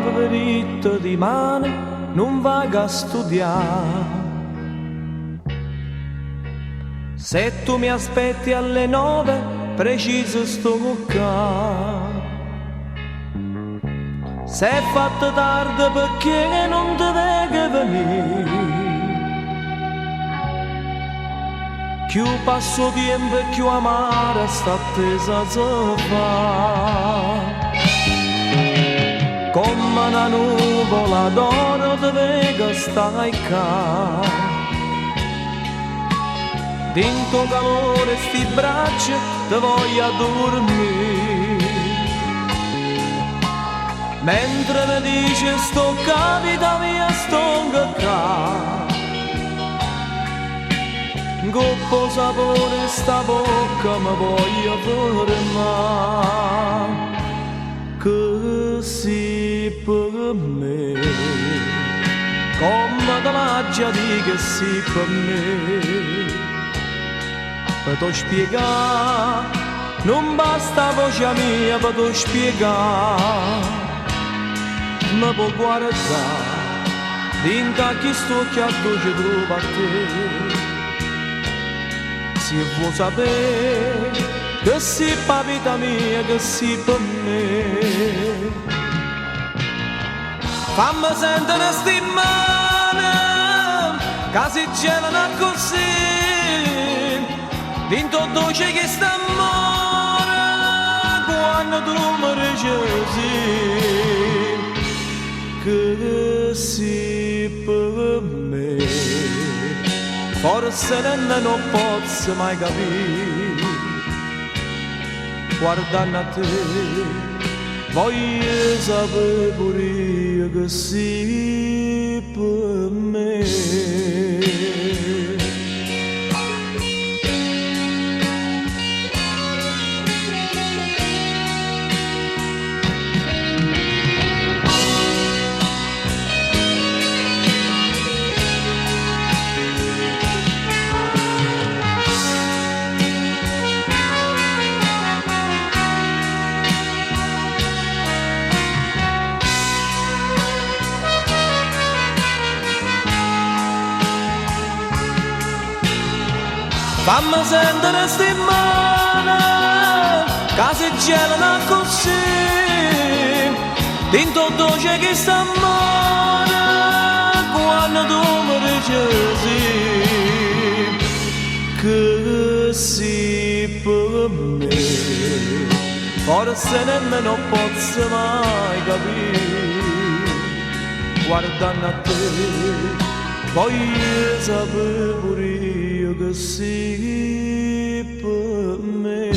poveretto rimane, non va a studiare. Se tu mi aspetti alle 9, preciso sto qua. Se è fatto tardi perché non ti devi venire. Più passo tempo e più amara sta attesa si fa. Come una nuvola d'oro ti vedo stai qua. Dinto calore sti braccia ti voglio dormire. Mentre mi dice sto capita mia sto qua. Goppo sapore sta bocca mi voglio fermare. Così per me, come te l'aggia di che sì per me. Per te spiegare, non basta voce mia per te spiegare. Mi può guardare, dinta chi sto che a ci trova a te. Se vuoi sapere che si per vita mia, che si per me. Fammi sentere sti mani, che si gelano così. Dinto dolce che sta amore, quando tu mi riceci. Che si per me. Forse nemmeno posso mai capire. Guardando a te, voglio sapere pure io che sì per me. Fammi sentere sti mani, che si gelano così. Dinto dolce che sta amore, quando tu mi riceci. Che sì per me, forse nemmeno posso mai capire. Guardando a te, voglio sapere pure io che sì per me.